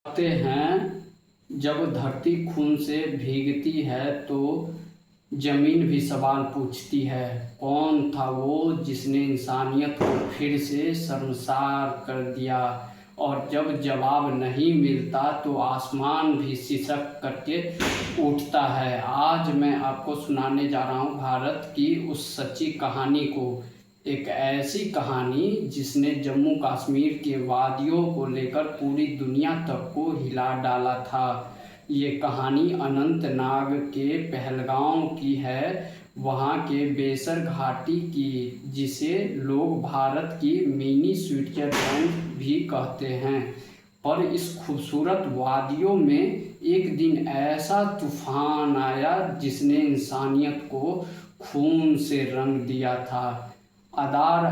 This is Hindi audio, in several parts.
कहते हैं जब धरती खून से भीगती है तो जमीन भी सवाल पूछती है, कौन था वो जिसने इंसानियत को फिर से शर्मसार कर दिया। और जब जवाब नहीं मिलता तो आसमान भी सिसक करके उठता है। आज मैं आपको सुनाने जा रहा हूँ भारत की उस सच्ची कहानी को, एक ऐसी कहानी जिसने जम्मू कश्मीर के वादियों को लेकर पूरी दुनिया तक को हिला डाला था। ये कहानी अनंतनाग के पहलगांव की है, वहाँ के बेसर घाटी की, जिसे लोग भारत की मिनी स्विट्जरलैंड भी कहते हैं। पर इस खूबसूरत वादियों में एक दिन ऐसा तूफान आया जिसने इंसानियत को खून से रंग दिया था। आदार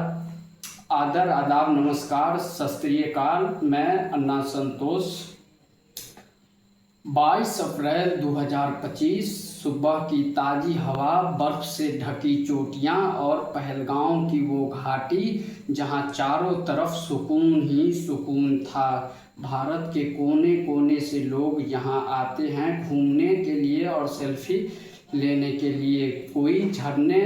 आदर आदाब नमस्कार सत श्री अकाल। मैं अन्ना संतोष। 22 अप्रैल 2025 सुबह की ताज़ी हवा, बर्फ़ से ढकी चोटियाँ और पहलगांव की वो घाटी जहाँ चारों तरफ सुकून ही सुकून था। भारत के कोने कोने से लोग यहाँ आते हैं घूमने के लिए और सेल्फी लेने के लिए। कोई झरने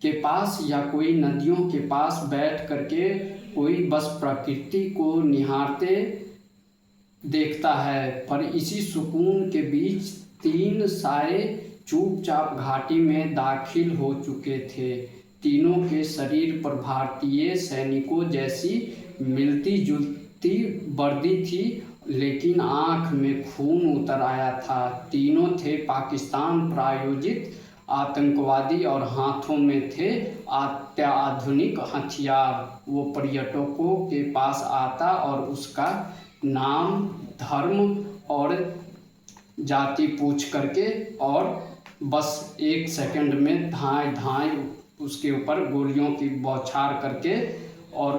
के पास या कोई नदियों के पास बैठ करके, कोई बस प्रकृति को निहारते देखता है। पर इसी सुकून के बीच 3 साए चुपचाप घाटी में दाखिल हो चुके थे। तीनों के शरीर पर भारतीय सैनिकों जैसी मिलती जुलती वर्दी थी, लेकिन आंख में खून उतर आया था। तीनों थे पाकिस्तान प्रायोजित आतंकवादी और हाथों में थे अत्याधुनिक हथियार। वो पर्यटकों के पास आता और उसका नाम, धर्म और जाति पूछ करके और बस 1 सेकंड में धाए धाए उसके ऊपर गोलियों की बौछार करके, और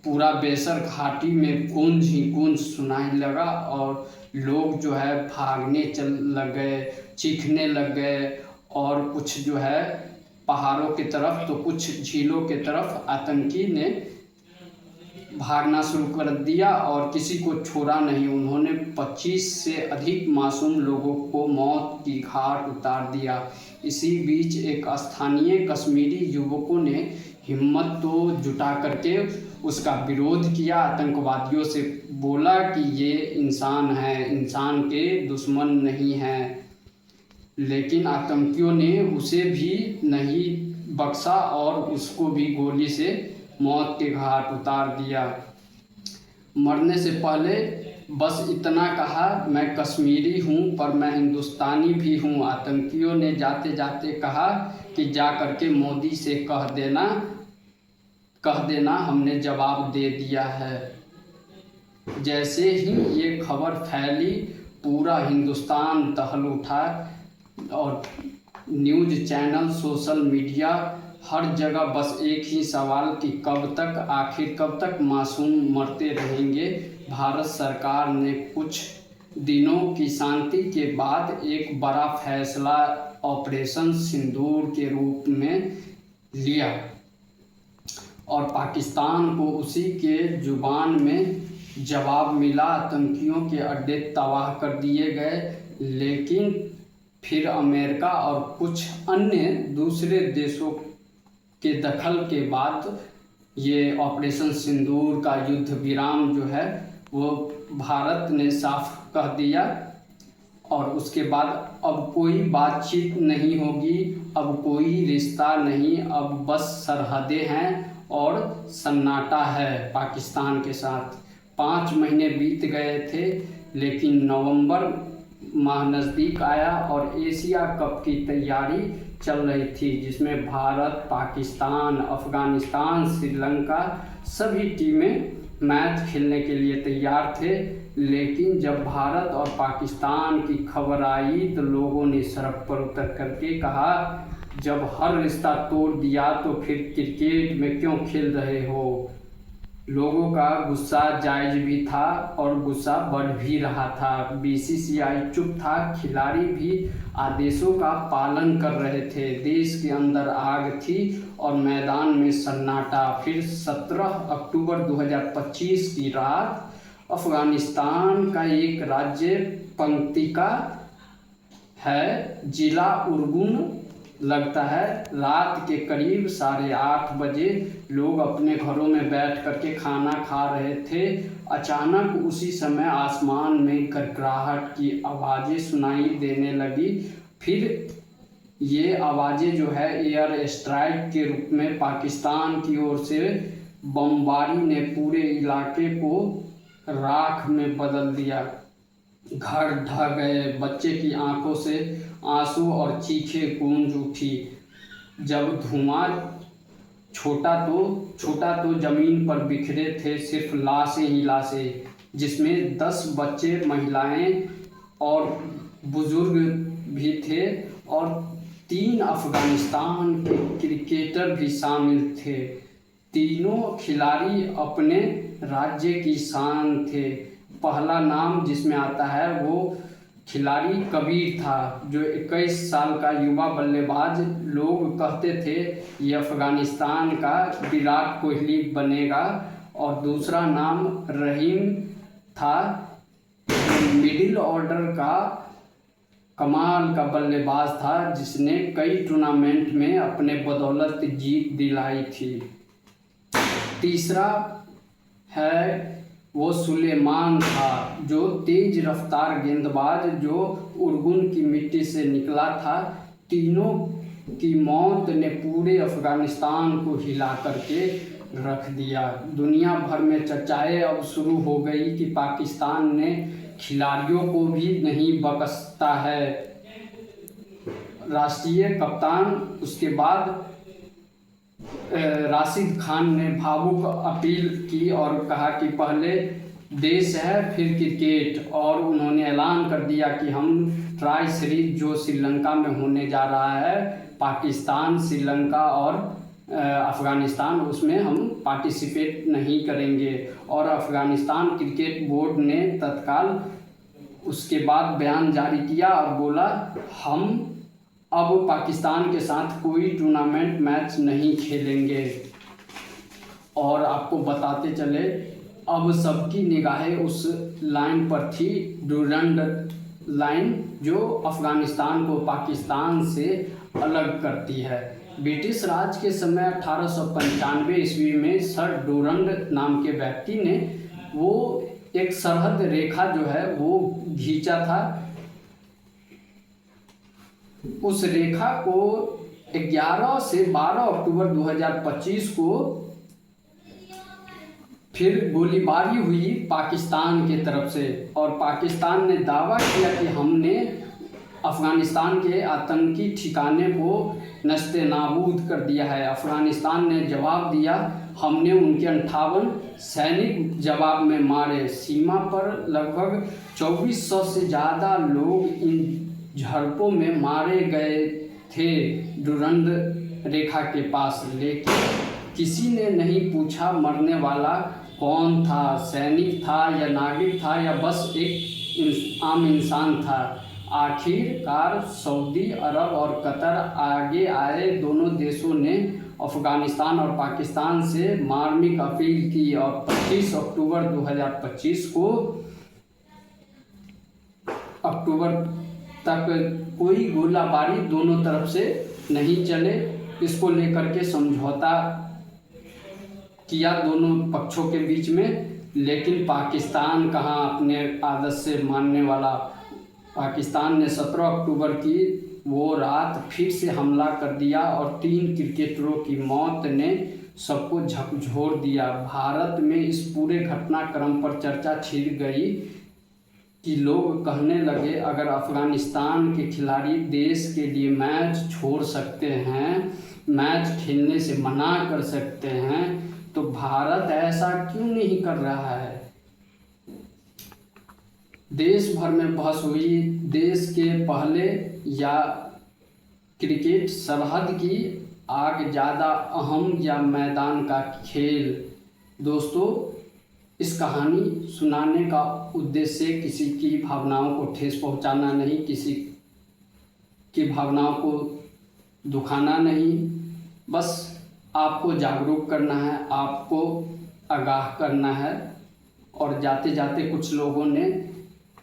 पूरा बेसर घाटी में गूंज ही गूंज सुनाई लगा। और लोग जो है भागने चल लग गए, चीखने लग गए, और कुछ जो है पहाड़ों की तरफ तो कुछ झीलों की तरफ आतंकी ने भागना शुरू कर दिया और किसी को छोड़ा नहीं। उन्होंने 25 से अधिक मासूम लोगों को मौत की घाट उतार दिया। इसी बीच एक स्थानीय कश्मीरी युवकों ने हिम्मत तो जुटा करके उसका विरोध किया, आतंकवादियों से बोला कि ये इंसान है, इंसान के दुश्मन नहीं हैं। लेकिन आतंकियों ने उसे भी नहीं बख्शा और उसको भी गोली से मौत के घाट उतार दिया। मरने से पहले बस इतना कहा, मैं कश्मीरी हूँ पर मैं हिंदुस्तानी भी हूँ। आतंकियों ने जाते जाते कहा कि जा करके मोदी से कह देना हमने जवाब दे दिया है। जैसे ही ये खबर फैली पूरा हिंदुस्तान दहल उठा और न्यूज़ चैनल, सोशल मीडिया, हर जगह बस एक ही सवाल कि कब तक, आखिर कब तक मासूम मरते रहेंगे। भारत सरकार ने कुछ दिनों की शांति के बाद एक बड़ा फैसला ऑपरेशन सिंदूर के रूप में लिया और पाकिस्तान को उसी के जुबान में जवाब मिला। आतंकियों के अड्डे तबाह कर दिए गए, लेकिन फिर अमेरिका और कुछ अन्य दूसरे देशों के दखल के बाद ये ऑपरेशन सिंदूर का युद्ध विराम जो है वो भारत ने साफ कह दिया। और उसके बाद अब कोई बातचीत नहीं होगी, अब कोई रिश्ता नहीं, अब बस सरहदें हैं और सन्नाटा है पाकिस्तान के साथ। 5 महीने बीत गए थे, लेकिन नवंबर माह नज़दीक आया और एशिया कप की तैयारी चल रही थी, जिसमें भारत, पाकिस्तान, अफ़गानिस्तान, श्रीलंका सभी टीमें मैच खेलने के लिए तैयार थे। लेकिन जब भारत और पाकिस्तान की खबर आई तो लोगों ने सड़क पर उतर करके कहा, जब हर रिश्ता तोड़ दिया तो फिर क्रिकेट में क्यों खेल रहे हो। लोगों का गुस्सा जायज़ भी था और गुस्सा बढ़ भी रहा था। बीसीसीआई चुप था, खिलाड़ी भी आदेशों का पालन कर रहे थे। देश के अंदर आग थी और मैदान में सन्नाटा। फिर 17 अक्टूबर 2025 की रात अफगानिस्तान का एक राज्य पंक्तिका है। जिला उर्गुन लगता है। रात के करीब 8:30 बजे लोग अपने घरों में बैठ करके खाना खा रहे थे। अचानक उसी समय आसमान में गड़गड़ाहट की आवाज़ें सुनाई देने लगी। फिर ये आवाज़ें जो है एयर स्ट्राइक के रूप में पाकिस्तान की ओर से बमबारी ने पूरे इलाके को राख में बदल दिया। घर ढह गए। बच्चे की आंखों से आंसू और चीखें गूंज उठी। जब धुआं छोटा तो जमीन पर बिखरे थे सिर्फ लाशें ही लाशें, जिसमें 10 बच्चे, महिलाएं और बुजुर्ग भी थे और 3 अफगानिस्तान के क्रिकेटर भी शामिल थे। तीनों खिलाड़ी अपने राज्य की शान थे। पहला नाम जिसमें आता है वो खिलाड़ी कबीर था, जो 21 साल का युवा बल्लेबाज। लोग कहते थे ये अफगानिस्तान का विराट कोहली बनेगा। और दूसरा नाम रहीम था, मिडिल ऑर्डर का कमाल का बल्लेबाज था, जिसने कई टूर्नामेंट में अपने बदौलत जीत दिलाई थी। तीसरा है वो सुलेमान था, जो तेज रफ्तार गेंदबाज जो उर्गुन की मिट्टी से निकला था। तीनों की मौत ने पूरे अफगानिस्तान को हिला करके रख दिया। दुनिया भर में चर्चाएं अब शुरू हो गई कि पाकिस्तान ने खिलाड़ियों को भी नहीं बख्शता है। राष्ट्रीय कप्तान उसके बाद राशिद खान ने भावुक अपील की और कहा कि पहले देश है फिर क्रिकेट, और उन्होंने ऐलान कर दिया कि हम ट्राई सीरीज जो श्रीलंका में होने जा रहा है, पाकिस्तान, श्रीलंका और अफ़गानिस्तान, उसमें हम पार्टिसिपेट नहीं करेंगे। और अफ़गानिस्तान क्रिकेट बोर्ड ने तत्काल उसके बाद बयान जारी किया और बोला हम अब पाकिस्तान के साथ कोई टूर्नामेंट मैच नहीं खेलेंगे। और आपको बताते चले, अब सबकी निगाहें उस लाइन पर थी, डूरंड लाइन, जो अफ़गानिस्तान को पाकिस्तान से अलग करती है। ब्रिटिश राज के समय 1895 ईस्वी में सर डूरंड नाम के व्यक्ति ने वो एक सरहद रेखा जो है वो खींचा था। उस रेखा को 11 से 12 अक्टूबर 2025 को फिर गोलीबारी हुई पाकिस्तान की तरफ से, और पाकिस्तान ने दावा किया कि हमने अफ़गानिस्तान के आतंकी ठिकाने को नस्ते नाबूद कर दिया है। अफ़गानिस्तान ने जवाब दिया, हमने उनके 58 सैनिक जवाब में मारे। सीमा पर लगभग 2400 से ज़्यादा लोग इन झड़पों में मारे गए थे डूरंड रेखा के पास, लेकिन किसी ने नहीं पूछा मरने वाला कौन था, सैनिक था या नागरिक था या बस एक आम इंसान था। आखिरकार सऊदी अरब और कतर आगे आए। दोनों देशों ने अफ़गानिस्तान और पाकिस्तान से मार्मिक अपील की और 25 अक्टूबर 2025 को तक कोई गोलाबारी दोनों तरफ से नहीं चले, इसको लेकर के समझौता किया दोनों पक्षों के बीच में। लेकिन पाकिस्तान कहाँ अपने आदत से मानने वाला। पाकिस्तान ने 17 अक्टूबर की वो रात फिर से हमला कर दिया और 3 क्रिकेटरों की मौत ने सबको झकझोर दिया। भारत में इस पूरे घटनाक्रम पर चर्चा छिड़ गई कि लोग कहने लगे अगर अफ़गानिस्तान के खिलाड़ी देश के लिए मैच छोड़ सकते हैं, मैच खेलने से मना कर सकते हैं, तो भारत ऐसा क्यों नहीं कर रहा है। देश भर में बहस हुई, देश के पहले या क्रिकेट सरहद की आग ज़्यादा अहम या मैदान का खेल। दोस्तों, इस कहानी सुनाने का उद्देश्य किसी की भावनाओं को ठेस पहुंचाना नहीं, किसी की भावनाओं को दुखाना नहीं, बस आपको जागरूक करना है, आपको आगाह करना है और जाते जाते कुछ लोगों ने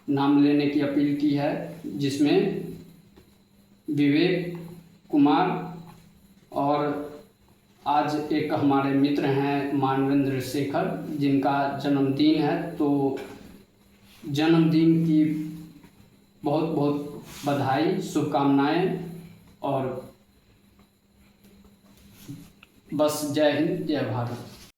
नाम लेने की अपील की है, जिसमें विवेक कुमार और आज एक हमारे मित्र हैं मानवेंद्र शेखर, जिनका जन्मदिन है। तो जन्मदिन की बहुत बहुत बधाई, शुभकामनाएं, और बस जय हिंद जय भारत।